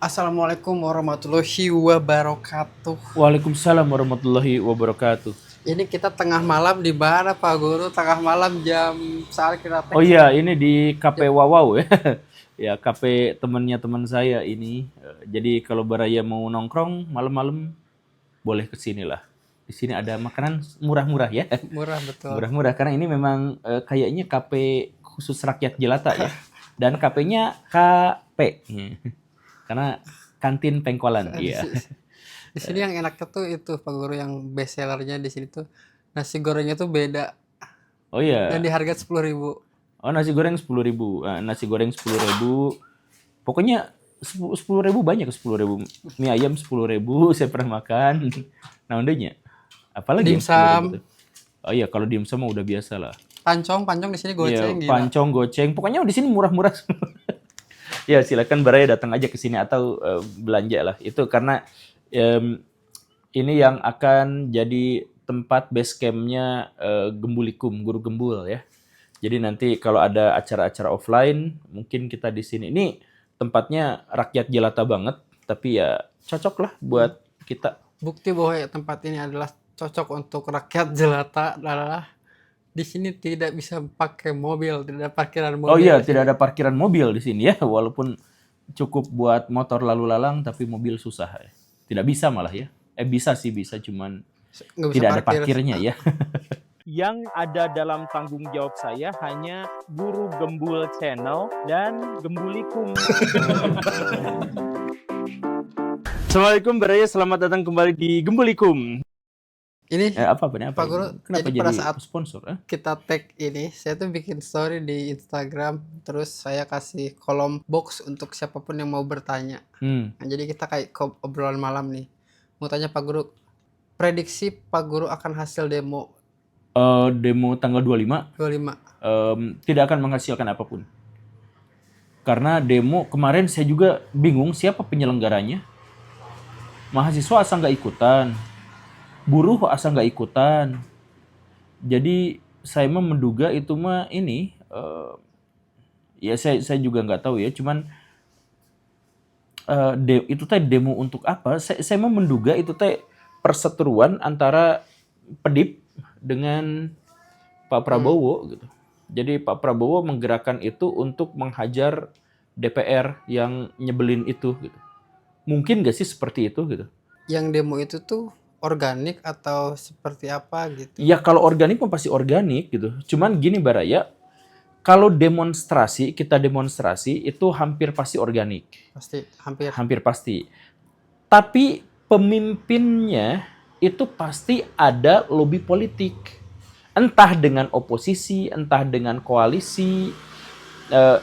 Assalamualaikum warahmatullahi wabarakatuh. Waalaikumsalam warahmatullahi wabarakatuh. Ini kita tengah malam di mana Pak Guru? Tengah malam jam saat kita Oh tag. iya, ini di KP Wawau ya. Ya, KP temannya teman saya ini. Jadi kalau Baraya mau nongkrong malam-malam boleh ke sini lah. Di sini ada makanan murah-murah ya. Murah betul. Murah-murah karena ini memang kayaknya KP khusus rakyat jelata ya. Dan KP-nya KP. Karena kantin pengkolan. Iya. Di sini yang enaknya tuh itu Pak Guru, yang best sellernya di sini tuh nasi gorengnya tuh beda Oh dan di iya. harga 10.000. Oh, nasi goreng 10.000. Nasi goreng 10.000. Pokoknya 10.000 banyak, 10.000. Mie ayam 10.000 saya pernah makan. Nah, undanya. Apalagi yang 10.000 Dimsum, tuh? Oh iya, kalau dimsum mah udah biasa lah. pancong di sini Ya, goceng gila. pancong, goceng, pokoknya di sini murah-murah semua. Ya, silakan Baraya datang aja ke sini atau belanja lah. Itu karena em, ini yang akan jadi tempat base campnya Gembulikum, Guru Gembul ya. Jadi nanti kalau ada acara-acara offline, mungkin kita di sini. Ini tempatnya rakyat jelata banget, tapi ya cocok lah buat kita. Bukti bahwa tempat ini adalah cocok untuk rakyat jelata adalah di sini tidak bisa pakai mobil, tidak ada parkiran Oh mobil iya, di sini. tidak ada parkiran mobil di sini ya, walaupun cukup buat motor lalu lalang, tapi mobil susah ya. Tidak bisa malah ya. Bisa sih, bisa, cuman Nggak bisa tidak ada parkir. parkirnya ya. Yang ada dalam tanggung jawab saya hanya Guru Gembul Channel dan Gembulikum. Assalamualaikum Baraya, selamat datang kembali di Gembulikum. Ini Apa nih? Pak Guru, Kenapa jadi pada jadi saat sponsor? kita tag ini, saya tuh bikin story di Instagram, terus saya kasih kolom box untuk siapapun yang mau bertanya. Nah, jadi kita kayak obrolan malam nih. Mau tanya Pak Guru, prediksi Pak Guru akan hasil demo Demo tanggal 25 25. tidak akan menghasilkan apapun. Karena demo kemarin saya juga bingung siapa penyelenggaranya. Mahasiswa asal nggak ikutan, buruh asal nggak ikutan. Jadi saya mah menduga itu mah ini, ya saya juga nggak tahu ya. Cuman itu teh demo untuk apa? Saya mah menduga itu teh perseteruan antara Pedip dengan Pak Prabowo gitu. Jadi Pak Prabowo menggerakkan itu untuk menghajar DPR yang nyebelin itu gitu. Mungkin gak sih seperti itu gitu? Yang demo itu tuh organik atau seperti apa gitu? Ya kalau organik mah pasti organik gitu. Cuman gini Baraya, kalau demonstrasi, kita demonstrasi itu hampir pasti organik. Pasti hampir. Hampir pasti. Tapi pemimpinnya itu pasti ada lobby politik. Entah dengan oposisi, entah dengan koalisi,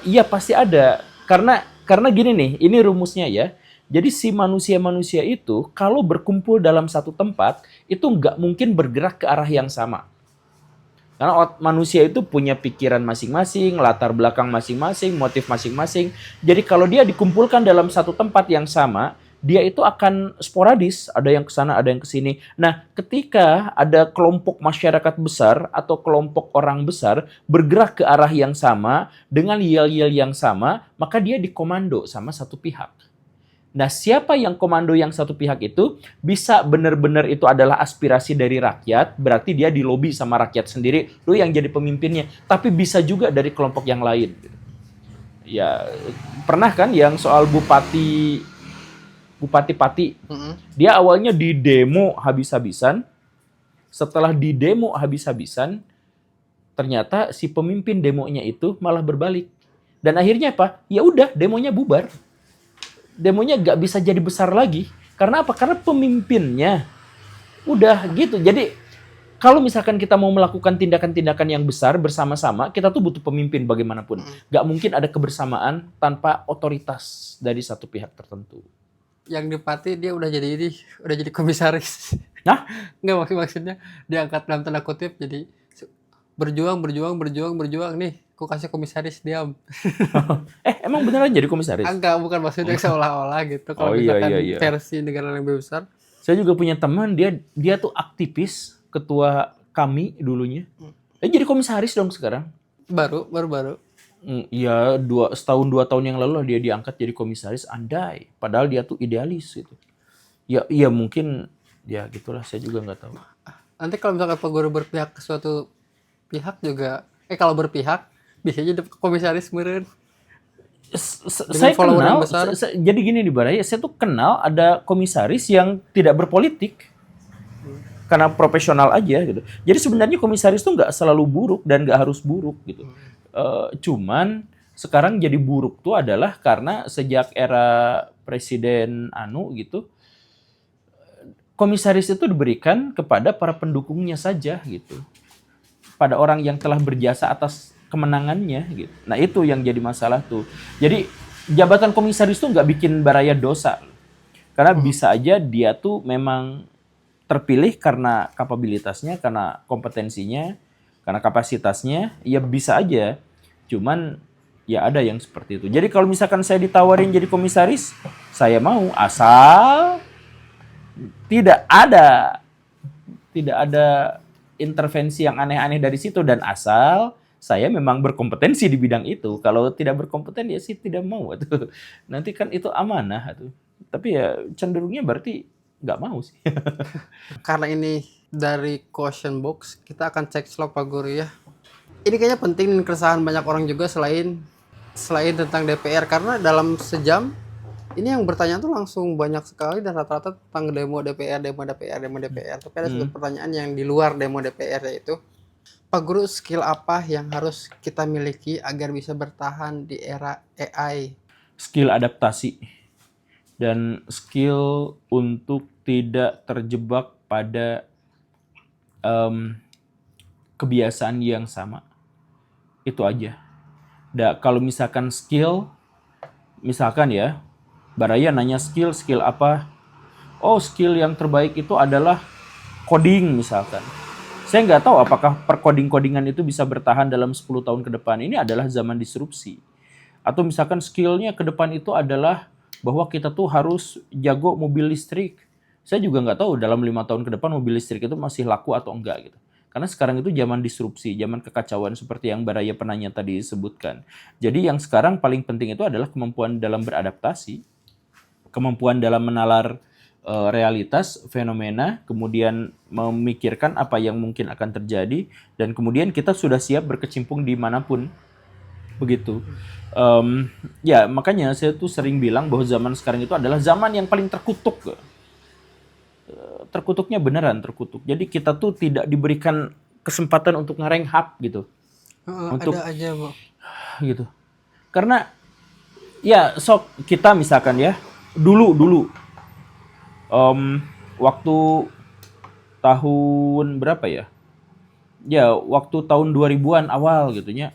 iya pasti ada. Karena gini nih, ini rumusnya ya. Jadi si manusia-manusia itu kalau berkumpul dalam satu tempat itu nggak mungkin bergerak ke arah yang sama. Karena manusia itu punya pikiran masing-masing, latar belakang masing-masing, motif masing-masing. Jadi kalau dia dikumpulkan dalam satu tempat yang sama, dia itu akan sporadis, ada yang ke sana, ada yang ke sini. Nah, ketika ada kelompok masyarakat besar atau kelompok orang besar bergerak ke arah yang sama dengan yel-yel yang sama, maka dia dikomando sama satu pihak. Nah, siapa yang komando yang satu pihak itu bisa benar-benar itu adalah aspirasi dari rakyat, berarti dia dilobi sama rakyat sendiri, lu yang jadi pemimpinnya. Tapi bisa juga dari kelompok yang lain. Ya, pernah kan yang soal Bupati Pati, dia awalnya di demo habis-habisan, setelah di demo habis-habisan, ternyata si pemimpin demonya itu malah berbalik. Dan akhirnya apa? Ya udah, demonya bubar. Demonya gak bisa jadi besar lagi. Karena apa? Karena pemimpinnya udah gitu. Jadi kalau misalkan kita mau melakukan tindakan-tindakan yang besar bersama-sama, kita tuh butuh pemimpin bagaimanapun. Gak mungkin ada kebersamaan tanpa otoritas dari satu pihak tertentu. Yang di Pati dia udah jadi komisaris. Nah, Nggak, maksudnya diangkat dalam tanda kutip jadi berjuang nih, aku kasih komisaris, diam. emang beneran jadi komisaris? Enggak, bukan maksudnya seolah-olah gitu. Kalau Oh iya, misalkan iya. versi negara yang lebih besar. Saya juga punya teman, dia tuh aktivis, ketua kami dulunya. Jadi komisaris dong sekarang. Baru. Ya setahun 2 tahun yang lalu lah dia diangkat jadi komisaris, andai. Padahal dia tuh idealis gitu. Ya, iya mungkin ya gitulah, saya juga nggak tahu. Nanti kalau misalkan Pak Guru berpihak ke suatu pihak juga, kalau berpihak bisa jadi komisaris meureun dengan Saya follower yang kenal, besar. jadi gini di Baraya, saya tuh kenal ada komisaris yang tidak berpolitik karena profesional aja gitu. Jadi sebenarnya komisaris tuh nggak selalu buruk dan nggak harus buruk gitu. Cuman sekarang jadi buruk tuh adalah karena sejak era Presiden gitu, komisaris itu diberikan kepada para pendukungnya saja gitu. Pada orang yang telah berjasa atas kemenangannya gitu. Nah itu yang jadi masalah tuh. Jadi jabatan komisaris tuh nggak bikin Baraya dosa. Karena bisa aja dia tuh memang terpilih karena kapabilitasnya, karena kompetensinya, karena kapasitasnya, ya bisa aja. Cuman ya ada yang seperti itu. Jadi kalau misalkan saya ditawarin jadi komisaris, saya mau, asal tidak ada intervensi yang aneh-aneh dari situ, dan asal saya memang berkompetensi di bidang itu. Kalau tidak berkompeten ya sih tidak mau. Nanti kan itu amanah. Tapi ya cenderungnya berarti nggak mau sih. Karena ini dari question box, kita akan cek slot Pak Guru ya. Ini kayaknya penting dan keresahan banyak orang juga selain tentang DPR, karena dalam sejam ini yang bertanya tuh langsung banyak sekali dan rata-rata tentang demo DPR. Tapi ada satu pertanyaan yang di luar demo DPR, yaitu Pak Guru, skill apa yang harus kita miliki agar bisa bertahan di era AI? Skill adaptasi dan skill untuk tidak terjebak pada kebiasaan yang sama. Itu aja. Kalau misalkan skill, misalkan ya, Baraya nanya skill apa? Oh, skill yang terbaik itu adalah coding misalkan. Saya nggak tahu apakah percoding-codingan itu bisa bertahan dalam 10 tahun ke depan. Ini adalah zaman disrupsi. Atau misalkan skillnya ke depan itu adalah bahwa kita tuh harus jago mobil listrik. Saya juga nggak tahu dalam 5 tahun ke depan mobil listrik itu masih laku atau enggak gitu. Karena sekarang itu zaman disrupsi, zaman kekacauan seperti yang Baraya penanya tadi sebutkan. Jadi yang sekarang paling penting itu adalah kemampuan dalam beradaptasi, kemampuan dalam menalar realitas, fenomena, kemudian memikirkan apa yang mungkin akan terjadi, dan kemudian kita sudah siap berkecimpung dimanapun. Begitu. Ya makanya saya tuh sering bilang bahwa zaman sekarang itu adalah zaman yang paling terkutuk. Terkutuknya beneran terkutuk. Jadi kita tuh tidak diberikan kesempatan untuk ngerenghap gitu. Untuk ada aja, Bu. Gitu. Karena ya sok kita misalkan ya, dulu waktu tahun berapa ya? Ya, waktu tahun 2000-an awal gitu ya.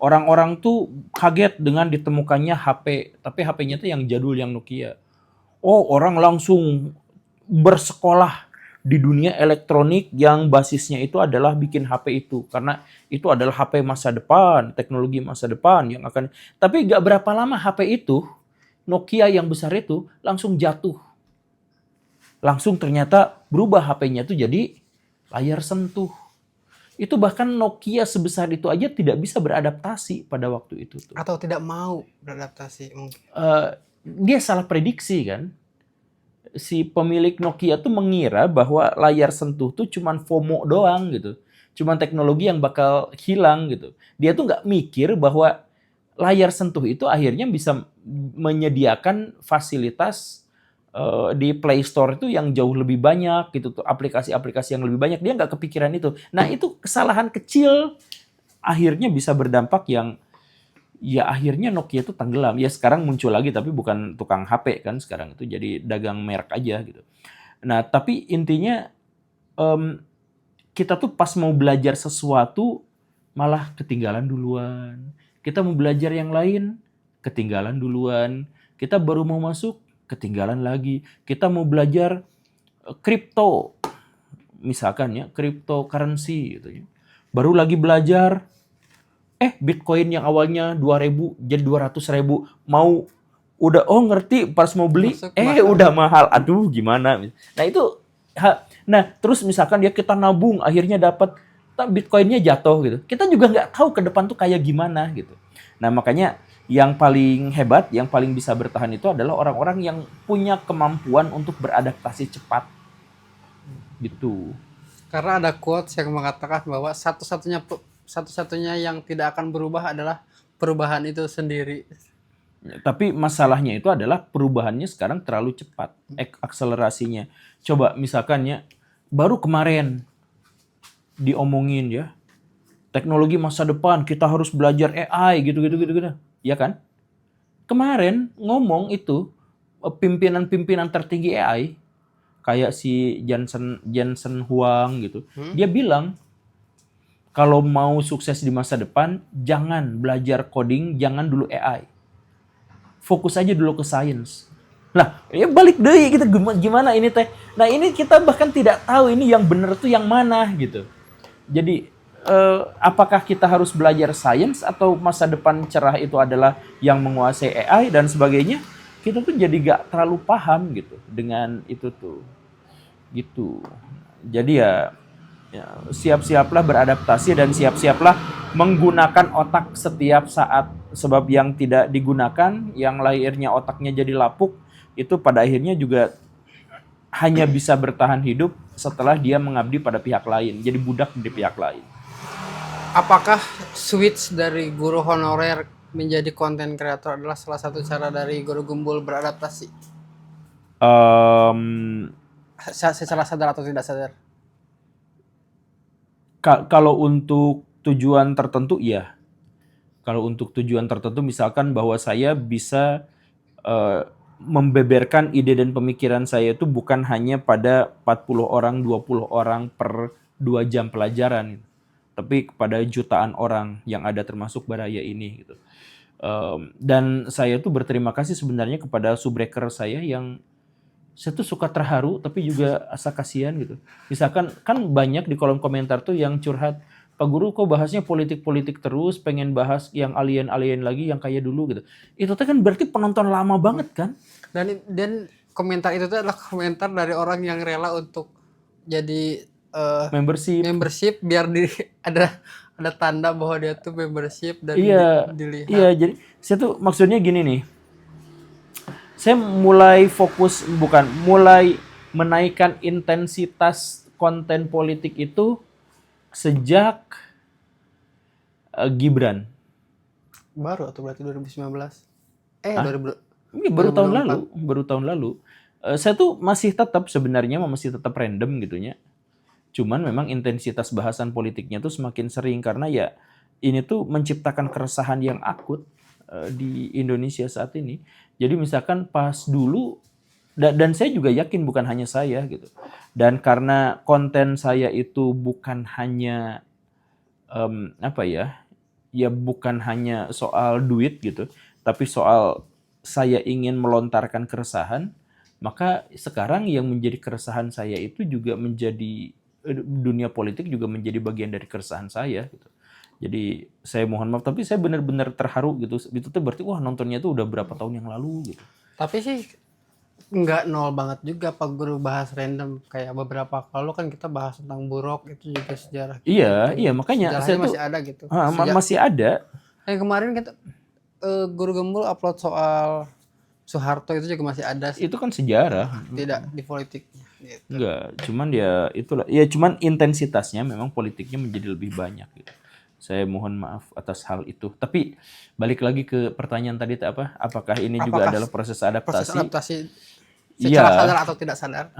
Orang-orang tuh kaget dengan ditemukannya HP, tapi HP-nya tuh yang jadul, yang Nokia. Oh, orang langsung bersekolah di dunia elektronik yang basisnya itu adalah bikin HP itu, karena itu adalah HP masa depan, teknologi masa depan yang akan. Tapi gak berapa lama HP itu, Nokia yang besar itu langsung jatuh. Langsung ternyata berubah HP-nya itu jadi layar sentuh. Itu bahkan Nokia sebesar itu aja tidak bisa beradaptasi pada waktu itu. Atau tidak mau beradaptasi mungkin. Dia salah prediksi kan. Si pemilik Nokia tuh mengira bahwa layar sentuh tuh cuman FOMO doang gitu. Cuman teknologi yang bakal hilang gitu. Dia tuh nggak mikir bahwa layar sentuh itu akhirnya bisa menyediakan fasilitas di Play Store itu yang jauh lebih banyak gitu tuh, aplikasi-aplikasi yang lebih banyak. Dia nggak kepikiran itu. Nah itu kesalahan kecil akhirnya bisa berdampak yang ya akhirnya Nokia itu tenggelam. Ya sekarang muncul lagi tapi bukan tukang HP kan sekarang, itu jadi dagang merek aja gitu. Nah tapi intinya kita tuh pas mau belajar sesuatu malah ketinggalan duluan. Kita mau belajar yang lain ketinggalan duluan. Kita baru mau masuk ketinggalan lagi. Kita mau belajar kripto misalkan ya, cryptocurrency gitu ya. Baru lagi belajar Bitcoin yang awalnya 2.000 jadi 200.000, mau udah ngerti pas mau beli udah mahal. Aduh gimana. Nah itu terus misalkan dia kita nabung akhirnya dapat Bitcoin-nya jatuh gitu. Kita juga nggak tahu ke depan tuh kayak gimana gitu. Nah makanya yang paling hebat, yang paling bisa bertahan itu adalah orang-orang yang punya kemampuan untuk beradaptasi cepat gitu. Karena ada quotes yang mengatakan bahwa satu-satunya yang tidak akan berubah adalah perubahan itu sendiri. Tapi masalahnya itu adalah perubahannya sekarang terlalu cepat, akselerasinya. Coba misalkan ya, baru kemarin diomongin ya, teknologi masa depan kita harus belajar AI gitu. Ya kan? Kemarin ngomong itu pimpinan-pimpinan tertinggi AI kayak si Jensen Huang gitu. Dia bilang kalau mau sukses di masa depan jangan belajar coding, jangan dulu AI. Fokus aja dulu ke sains. Nah, ya balik deh kita gimana ini teh. Nah, ini kita bahkan tidak tahu ini yang benar tuh yang mana gitu. Jadi apakah kita harus belajar sains atau masa depan cerah itu adalah yang menguasai AI dan sebagainya? Kita tuh jadi gak terlalu paham gitu dengan itu tuh. Gitu. Jadi ya siap-siaplah beradaptasi dan siap-siaplah menggunakan otak setiap saat. Sebab yang tidak digunakan, yang lahirnya otaknya jadi lapuk, itu pada akhirnya juga hanya bisa bertahan hidup setelah dia mengabdi pada pihak lain, jadi budak di pihak lain. Apakah switch dari guru honorer menjadi konten kreator adalah salah satu cara dari Guru Gembul beradaptasi? Secara sadar atau tidak sadar? Kalau untuk tujuan tertentu, iya. Kalau untuk tujuan tertentu, misalkan bahwa saya bisa membeberkan ide dan pemikiran saya itu bukan hanya pada 40 orang, 20 orang per 2 jam pelajaran, tapi kepada jutaan orang yang ada termasuk Baraya ini gitu. Dan saya tuh berterima kasih sebenarnya kepada subbreaker saya yang saya tuh suka terharu tapi juga asa kasihan gitu. Misalkan kan banyak di kolom komentar tuh yang curhat, Pak Guru kok bahasnya politik-politik terus, pengen bahas yang alien-alien lagi yang kayak dulu gitu. Itu tuh kan berarti penonton lama banget kan? Dan komentar itu tuh adalah komentar dari orang yang rela untuk jadi membership biar ada tanda bahwa dia tuh membership dan dilihat. Iya, jadi saya tuh maksudnya gini nih. Saya mulai mulai menaikkan intensitas konten politik itu sejak Gibran. Baru atau berarti 2019? 2000. Baru tahun lalu. Saya tuh masih tetap sebenarnya masih tetap random gitunya. Cuman memang intensitas bahasan politiknya tuh semakin sering karena ya ini tuh menciptakan keresahan yang akut di Indonesia saat ini. Jadi misalkan pas dulu dan saya juga yakin bukan hanya saya gitu. Dan karena konten saya itu bukan hanya ya bukan hanya soal duit gitu, tapi soal saya ingin melontarkan keresahan, maka sekarang yang menjadi keresahan saya itu juga menjadi dunia politik juga menjadi bagian dari keresahan saya gitu. Jadi saya mohon maaf tapi saya benar-benar terharu gitu. Itu tuh berarti wah nontonnya tuh udah berapa tahun yang lalu gitu. Tapi sih nggak nol banget juga Pak Guru bahas random kayak beberapa lalu kan kita bahas tentang Buruk itu juga sejarah. Iya makanya sejarahnya saya tuh masih ada gitu. Masih ada. Yang kemarin kita Guru Gembul upload soal Soeharto itu juga masih ada sih. Itu kan sejarah. Tidak di politiknya. Gitu. Enggak, cuman ya itulah. Ya cuman intensitasnya memang politiknya menjadi lebih banyak gitu. Saya mohon maaf atas hal itu. Tapi balik lagi ke pertanyaan tadi apakah ini juga adalah proses adaptasi? Proses adaptasi secara sadar atau tidak sadar?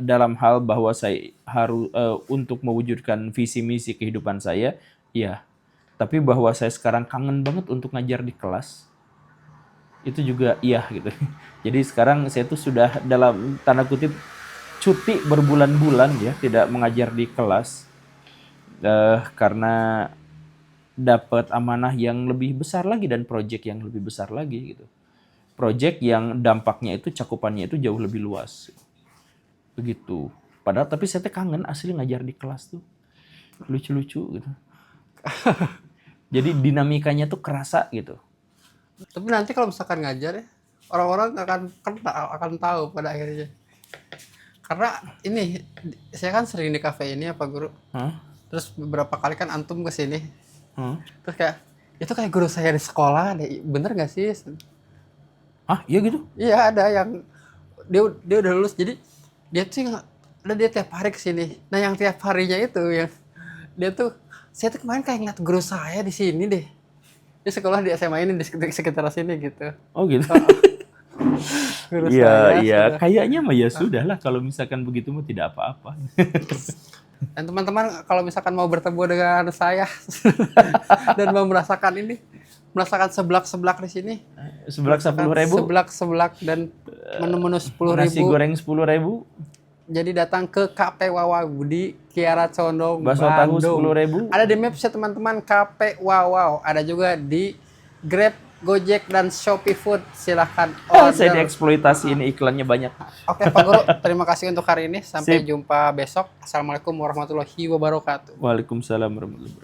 Dalam hal bahwa saya harus untuk mewujudkan visi misi kehidupan saya, ya. Tapi bahwa saya sekarang kangen banget untuk ngajar di kelas, itu juga iya gitu. Jadi sekarang saya tuh sudah dalam tanda kutip cuti berbulan-bulan ya, tidak mengajar di kelas. Karena dapat amanah yang lebih besar lagi dan proyek yang lebih besar lagi gitu. Proyek yang dampaknya itu cakupannya itu jauh lebih luas. Begitu. Padahal tapi saya kangen asli ngajar di kelas tuh. Lucu-lucu gitu. Jadi dinamikanya tuh kerasa gitu. Tapi nanti kalau misalkan ngajar ya, orang-orang akan tahu pada akhirnya. Karena ini saya kan sering di kafe ini ya Pak Guru. Terus beberapa kali kan antum ke sini. Hmm. Terus kayak itu kayak guru saya di sekolah deh. Bener gak sih? Ah, iya gitu? Iya, ada yang dia udah lulus. Jadi dia tuh dia tiap hari ke sini. Nah, yang tiap harinya itu yang dia tuh saya tuh kemarin kayak ngeliat guru saya di sini deh. Dia sekolah di SMA ini di sekitar sini gitu. Oh gitu. Guru Iya, saya iya. sudah. Kayaknya mah ya sudah lah. Kalau misalkan begitu mah tidak apa-apa. Dan teman-teman kalau misalkan mau bertemu dengan saya dan mau merasakan seblak-seblak di sini, Seblak 10.000. seblak dan menu-menu 10.000. Nasi goreng 10.000. Jadi datang ke KP Wawaw di Kiara Condong, Bakso tahu Bandung. 10.000. Ada di Maps ya teman-teman, KP Wawaw. Ada juga di Grab, Gojek, dan Shopee Food. Silahkan Saya order. dieksploitasi ini, iklannya banyak. Oke Pak Guru, terima kasih untuk hari ini. Sampai Sip. jumpa besok. Assalamualaikum warahmatullahi wabarakatuh. Waalaikumsalam warahmatullahi wabarakatuh.